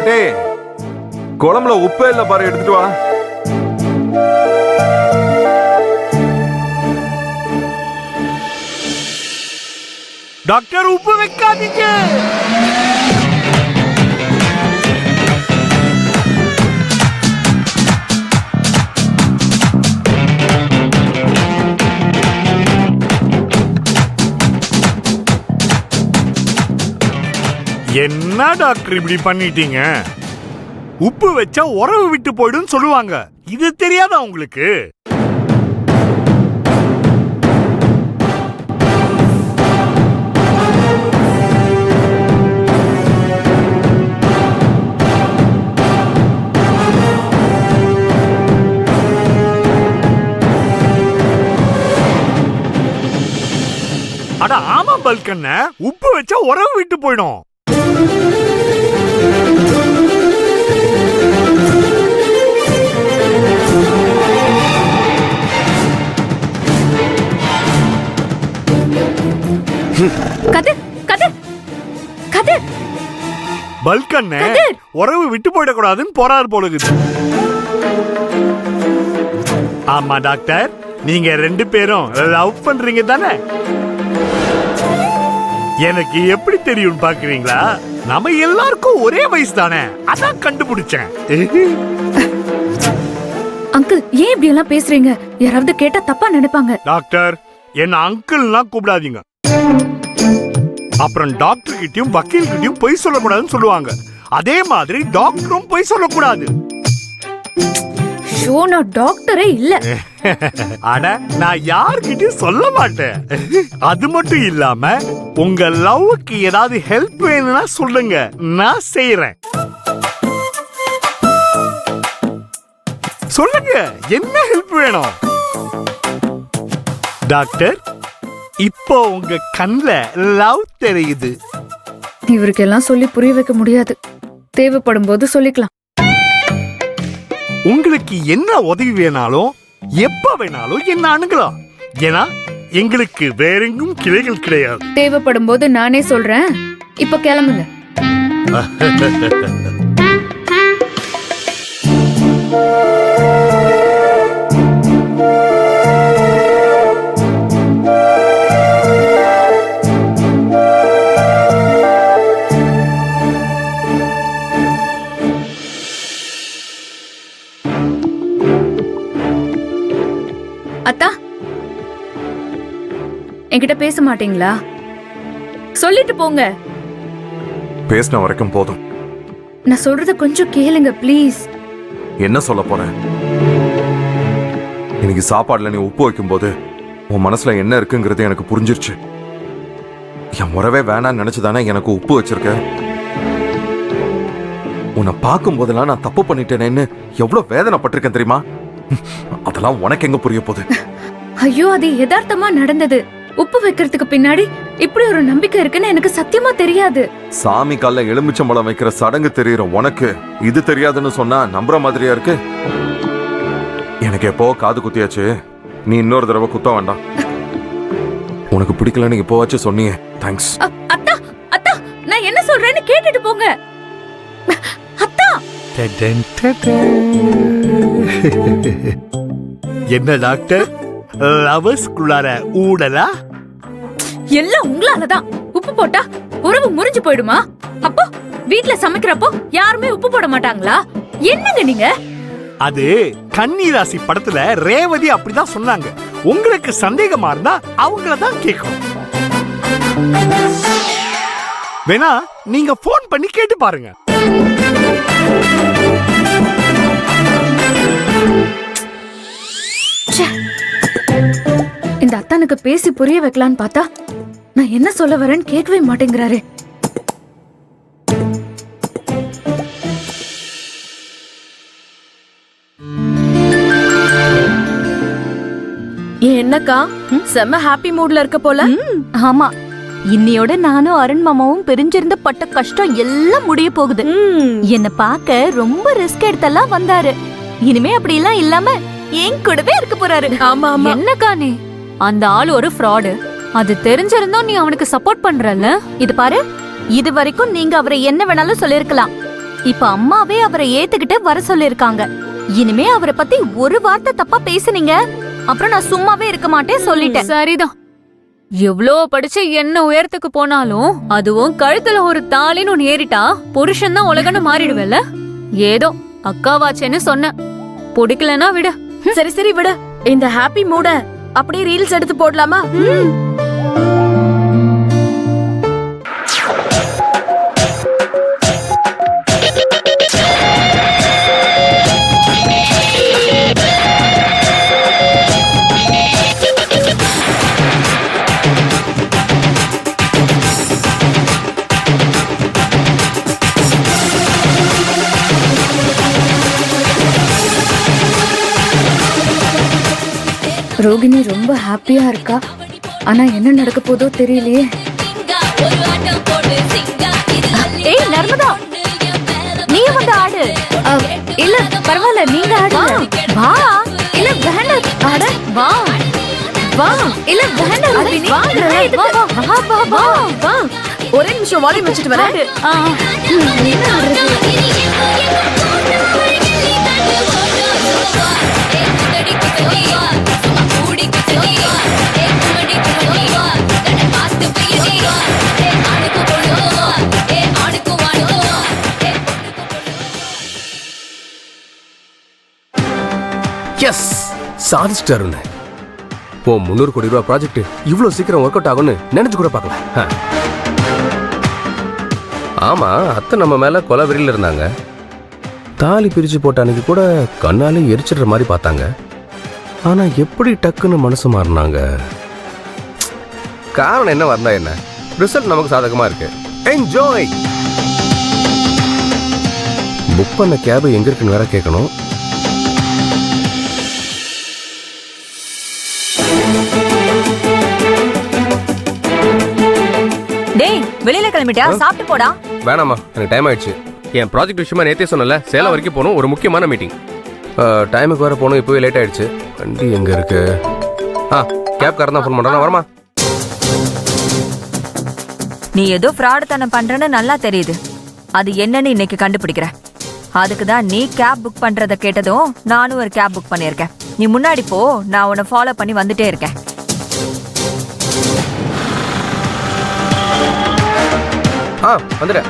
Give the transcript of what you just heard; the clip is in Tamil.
டேய் குழம்புல உப்பே இல்ல பாரு, எடுத்துட்டு வா. டாக்டர் உப்பு வைக்காதீங்க. என்ன டாக்டர் இப்படி பண்ணிட்டீங்க? உப்பு வச்சா உறவு விட்டு போயிடும் சொல்லுவாங்க, இது தெரியாதா உங்களுக்கு? அட ஆமா பல்கண்ண, உப்பு வச்சா உறவு விட்டு போயிடும். பல்கண்ண உறவு விட்டு போயிடக்கூடாதுன்னு போறாரு போலுகுது. ஆமா டாக்டர், நீங்க 2 பேரும் லவ் பண்றீங்க தானே? எனக்கு எப்படி தெரியும் பாக்குறீங்களா? நம்ம எல்லாருக்கும் ஒரே வயசு தானே, அதான் கண்டுபிடிச்சேன். அங்கிள் ஏன் இப்படி எல்லாம் பேசுறீங்க? யாராவது கேட்டா தப்பா நினைப்பாங்க. டாக்டர் என்ன அங்கிள்லாம் கூப்பிடாதீங்க. அப்புறம் டாக்டர் கிட்டயும் வக்கீல் கிட்டயும் பொய் சொல்லக்கூடாதுன்னு சொல்லுவாங்க. அதே மாதிரி டாக்டரும் பொய் சொல்லக்கூடாது. ஷோ, நான் டாக்டரே இல்ல. அட நான் யார்கிட்டயும் சொல்ல மாட்டேன். அது மட்டும் இல்லாம உங்க லவ்வுக்கு ஏதாவது ஹெல்ப் வேணும்னா சொல்லுங்க, நான் செய்யறேன். சொல்லுங்க, என்ன ஹெல்ப் வேணும்? டாக்டர் இப்போ உங்க கண்ணுல லவ் தெரியுது. இவருக்கெல்லாம் சொல்லி புரிய வைக்க முடியாது. தேவைப்படும் போது சொல்லிக்கலாம். உங்களுக்கு என்ன உதவி வேணாலும் எப்ப வேணாலும் என்ன அணுகலாம். ஏன்னா எங்களுக்கு வேற எங்கும் கிளைகள் கிடையாது. தேவைப்படும் போது நானே சொல்றேன். இப்ப கிளம்புங்க. அத்தா, என்கிட்ட பேச மாட்டீங்களா? சொல்லிட்டு போங்க. பேசின வரைக்கும் போதும். நான் சொல்றத கொஞ்சம் கேளுங்க ப்ளீஸ். என்ன சொல்ல போற? இன்னைக்கு சாப்பாடுல நீ உப்பு வைக்கும் போது உன் மனசுல என்ன இருக்குங்கிறது எனக்கு புரிஞ்சிருச்சு. என் உறவே வேணான்னு நினைச்சுதானே எனக்கு உப்பு வச்சிருக்க. உன்னை பார்க்கும் போதெல்லாம் நான் தப்பு பண்ணிட்டேனேன்னு எவ்வளவு வேதனைப்பட்டிருக்கேன் தெரியுமா? அதெல்லாம் உனக்கு எங்க புரிய போகுது? ஐயோ, அது யதார்த்தமா நடந்தது. உப்பு வைக்கிறதுக்கு பின்னாடி இப்படி ஒரு நம்பிக்கை இருக்குன்னு எனக்கு சத்தியமா தெரியாது. சாமி கால்ல எலுமிச்சம்பழம் வைக்கிற சடங்கு தெரியுற உனக்கு இது தெரியாதுன்னு சொன்னா நம்புற மாதிரியா இருக்கு? எனக்கு எப்போ காது குத்தியாச்சு, நீ இன்னொரு தடவை குத்த வேண்டாம். உனக்கு பிடிக்கலன்னு எப்போவாச்சும் சொன்னீங்க. தேங்க்ஸ். அத்தா, அத்தா, நான் என்ன சொல்றேன்னு கேட்டுட்டு போங்க. அத்தா, என்ன டாக்டர், லவர்ஸ்குள்ளார ஊடலா? எல்லாம் உங்களாலதான். உப்பு போட்டா உறவு முறிஞ்சு போயிடுமா? அப்போ வீட்ல சமைக்கிறப்போ யாருமே உப்பு போட மாட்டாங்களா? என்னங்க நீங்க? அது கன்னிராசி படத்துல ரேவதி அப்படிதான் சொன்னாங்க. உங்களுக்கு சந்தேகமா இருந்தா அவங்களதான் கேட்கணும். வேணா நீங்க போன் பண்ணி கேட்டு பாருங்க. இந்த அத்தானுக்கு பேசி புரிய வைக்கலான்னு பார்த்தா நான் என்ன சொல்ல வரேன்னு கேட்கவே மாட்டேங்கிறாரு. என்னக்கா செம்ம ஹாப்பி மூட்ல இருக்க போல? ஆமா, இன்னையோட நானும் அருண் மாமாவும் பிரிஞ்சிருந்த பட்ட கஷ்டம் எல்லாம் முடிய போகுது. என்ன பார்க்க ரொம்ப ரிஸ்க் எடுத்தெல்லாம் வந்தாரு. இனிமே அப்படி எல்லாம் இல்லாம என் கூடவே இருக்க போறாரு. ஆமா ஆமா. என்னக்கா நீ? அந்த ஆள் ஒரு ஃப்ராடு. அது தெரிஞ்சிருந்தோம் நீ அவனுக்கு சப்போர்ட் பண்றல்ல. இது பாரு, இது வரைக்கும் நீங்க அவரை என்ன வேணாலும் சொல்லிருக்கலாம். இப்ப அம்மாவே அவரை ஏத்துக்கிட்டு வர சொல்லிருக்காங்க. இனிமே அவரை பத்தி ஒரு வார்த்தை தப்பா பேசுனீங்க அப்புறம் நான் சும்மாவே இருக்க மாட்டேன் சொல்லிட்டேன். சரிதான். எவ்ளோ படிச்சு என்ன உயரத்துக்கு போனாலும் அதுவும் கழுத்துல ஒரு தாலின்னு ஒன்னு ஏறிட்டா புருஷன் தான் உலகன்னு மாறிடுவேல. ஏதோ அக்காவாச்சேன்னு சொன்ன, பிடிக்கலனா விடு. சரி சரி விடு. இந்த ஹாப்பி மூட அப்படியே ரீல்ஸ் எடுத்து போடலாமா? ரோகிணி ரொம்ப ஹாப்பியா இருக்கா. ஆனா என்ன நடக்க போதோ தெரியலையே. ஏய் நர்மதா, நீ வந்து ஆடு. இல்ல பரவாயில்ல, நீங்க ஆடுங்க. வா. இல்ல வேண்டாம், ஆட வா வா. இல்ல வேண்டாம் ரோகிணி, வா வா வா வா வா. ஒரே நிமிஷம் வால்யூம் வச்சுட்டு வரேன். எஸ், சாதிச்சிட்டாரு. ஓ 300 கோடி ரூபாய் ப்ராஜெக்ட் இவ்வளவு சீக்கிரம் ஒர்க் அவுட் ஆகும்னு நினைச்சு கூட பார்க்கல. ஆமா, அத்தை நம்ம மேல கொலை வெறியில இருந்தாங்க. தாலி பிரிச்சு போட்ட அன்னைக்கு கூட கண்ணாலே எரிச்சிடுற மாதிரி பார்த்தாங்க. ஆனா எப்படி டக்குன்னு மனசு மாறினாங்க? காரணம் என்ன வந்தா என்ன, ரிசல்ட் நமக்கு சாதகமா இருக்கு. என்ஜாய். புக் பண்ண கேப் எங்க இருக்குன்னு வேற கேட்கணும். டேய் வெளியில கிளம்பிட்டியா? சாப்பிட்டு போடா. வேணாமா, எனக்கு டைம் ஆயிடுச்சு. என் ப்ராஜெக்ட் விஷயமா நேத்தே சொன்னல, சேலம் வரைக்கும் போகணும், ஒரு முக்கியமான மீட்டிங். டைமுக்கு வேற போகணும், இப்போவே லேட் ஆயிடுச்சு. வண்டி எங்க இருக்கு? கேப் காரன் தான் ஃபோன் பண்றான், வரமா? நீ ஏதோ ஃப்ராடுத்தனம் பண்றன்னு நல்லா தெரியுது. அது என்னன்னு இன்னைக்கு கண்டுபிடிக்கிறேன். அதுக்கு தான் நீ கேப் புக் பண்றத கேட்டதும் நானும் ஒரு கேப் புக் பண்ணியிருக்கேன். நீ முன்னாடி போ, நான் உன்னை ஃபாலோ பண்ணி வந்துட்டே இருக்கேன். வந்துடுறேன்.